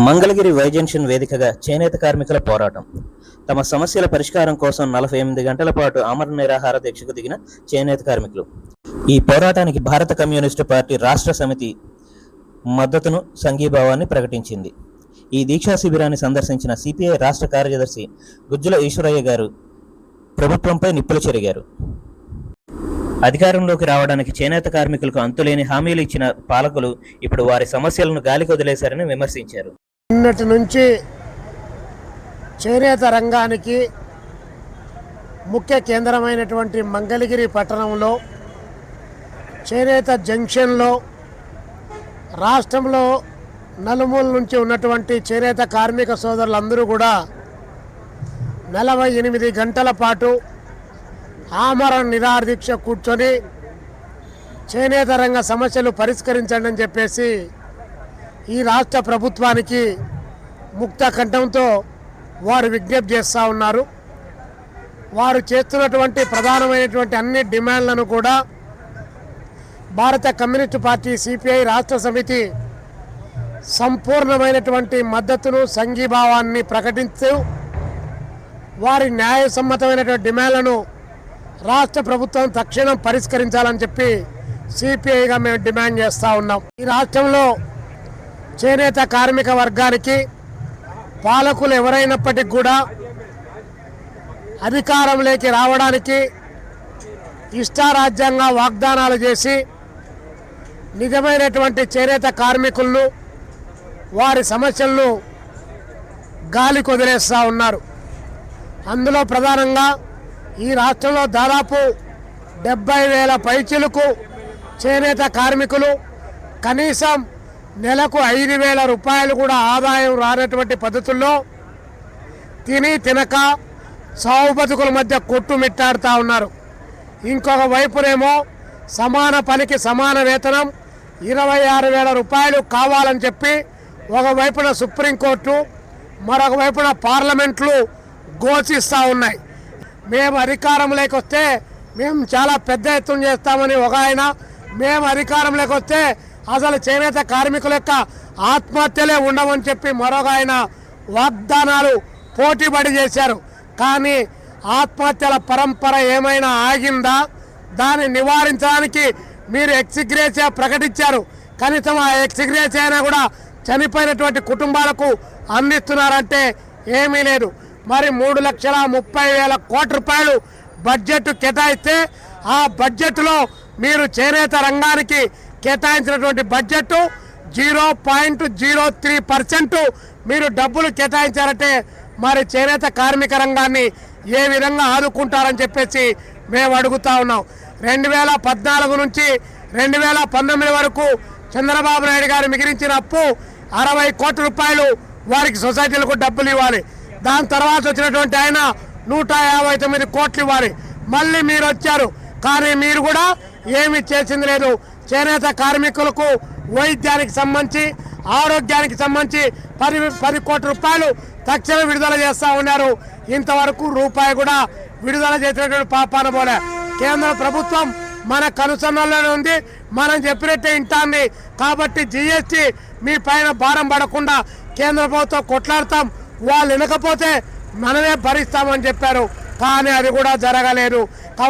Mangalagiri Y junction వేదికగా చేనేత కార్మికుల పోరాటం. తమ సమస్యల పరిష్కారం కోసం 48 గంటల పాటు ఆమరణ నిరాహార దీక్షకు దిగిన చేనేత కార్మికులు. ఈ పోరాటానికి భారత కమ్యూనిస్టు పార్టీ రాష్ట్ర సమితి మద్దతును, సంఘీభావాన్ని ప్రకటించింది. ఈ దీక్షా శిబిరాన్ని సందర్శించిన సిపిఐ రాష్ట్ర కార్యదర్శి గుజ్జుల ఈశ్వరయ్య గారు ప్రభుత్వంపై నిప్పులు చెరిగారు. అధికారంలోకి రావడానికి చేనేత కార్మికులకు అంతులేని హామీలు ఇచ్చిన పాలకులు ఇప్పుడు వారి సమస్యలను గాలికి వదిలేశారని విమర్శించారు. నిన్నటి నుంచి చేనేత రంగానికి ముఖ్య కేంద్రమైనటువంటి మంగళగిరి పట్టణంలో చేనేత జంక్షన్లో రాష్ట్రంలో నలుమూల నుంచి ఉన్నటువంటి చేనేత కార్మిక సోదరులందరూ కూడా 48 గంటల పాటు ఆమరణ నిరాహార దీక్ష కూర్చొని చేనేత రంగ సమస్యలు పరిష్కరించండి అని చెప్పేసి ఈ రాష్ట్ర ప్రభుత్వానికి ముక్త కంఠంతో వారు విజ్ఞప్తి చేస్తూ ఉన్నారు. వారు చేస్తున్నటువంటి ప్రధానమైనటువంటి అన్ని డిమాండ్లను కూడా భారత కమ్యూనిస్టు పార్టీ సిపిఐ రాష్ట్ర సమితి సంపూర్ణమైనటువంటి మద్దతును, సంఘీభావాన్ని ప్రకటిస్తూ వారి న్యాయసమ్మతమైనటువంటి డిమాండ్లను రాష్ట్ర ప్రభుత్వం తక్షణం పరిష్కరించాలని చెప్పి సిపిఐగా మేము డిమాండ్ చేస్తూ ఉన్నాం. ఈ రాష్ట్రంలో చేనేత కార్మిక వర్గానికి పాలకులు ఎవరైనప్పటికీ కూడా అధికారంలోకి రావడానికి ఇష్టారాజ్యంగా వాగ్దానాలు చేసి నిజమైనటువంటి చేనేత కార్మికులను, వారి సమస్యలను గాలికి వదిలేస్తూ ఉన్నారు. అందులో ప్రధానంగా ఈ రాష్ట్రంలో దాదాపు 70,000 పైచిలకు చేనేత కార్మికులు కనీసం నెలకు 5,000 రూపాయలు కూడా ఆదాయం రానటువంటి పద్ధతుల్లో తిని తినక సాగు బతుకుల మధ్య కొట్టుమిట్టాడుతూ ఉన్నారు. ఇంకొక వైపునేమో సమాన పనికి సమాన వేతనం 26,000 రూపాయలు కావాలని చెప్పి ఒకవైపున సుప్రీంకోర్టు, మరొక వైపున పార్లమెంట్లు ఘోషిస్తూ ఉన్నాయి. మేము అధికారంలోకి వస్తే మేము చాలా పెద్ద ఎత్తున చేస్తామని ఒక ఆయన, మేము అధికారంలోకి వస్తే అసలు చేనేత కార్మికుల యొక్క ఆత్మహత్యలే ఉండవని చెప్పి మరొక ఆయన వాగ్దానాలు పోటీపడి చేశారు. కానీ ఆత్మహత్యల పరంపర ఏమైనా ఆగిందా? దాన్ని నివారించడానికి మీరు ఎక్స్గ్రేషియా ప్రకటించారు. కనీసం ఆ ఎక్స్గ్రేషియా అయినా కూడా చనిపోయినటువంటి కుటుంబాలకు అందిస్తున్నారంటే ఏమీ లేదు. మరి 3,30,000 కోట్ల రూపాయలు బడ్జెట్ కేటాయిస్తే ఆ బడ్జెట్లో మీరు చేనేత రంగానికి కేటాయించినటువంటి బడ్జెట్ 0.03% మీరు డబ్బులు కేటాయించారంటే మరి చేనేత కార్మిక రంగాన్ని ఏ విధంగా ఆదుకుంటారని చెప్పేసి మేము అడుగుతా ఉన్నాం. 2014 నుంచి 2019 వరకు చంద్రబాబు నాయుడు గారు మిగిలించిన అప్పు 60 కోట్ల రూపాయలు వారికి సొసైటీలకు డబ్బులు ఇవ్వాలి. దాని తర్వాత వచ్చినటువంటి ఆయన 159 కోట్లు ఇవ్వాలి. మళ్ళీ మీరు వచ్చారు, కానీ మీరు కూడా ఏమి చేసింది లేదు. చేనేత కార్మికులకు వైద్యానికి సంబంధించి, ఆరోగ్యానికి సంబంధించి 10 కోట్ల రూపాయలు తక్షణ విడుదల చేస్తూ ఉన్నారు. ఇంతవరకు రూపాయి కూడా విడుదల చేసినటువంటి పాపాన పోలే. కేంద్ర ప్రభుత్వం మన కనుసన్నల్లోనే ఉంది, మనం చెప్పినట్టే ఇంటాన్ని. కాబట్టి జిఎస్టీ మీ పైన భారం పడకుండా కేంద్ర ప్రభుత్వం కొట్లాడతాం, వాళ్ళు వినకపోతే మనమే భరిస్తామని చెప్పారు. కానీ అది కూడా జరగలేదు.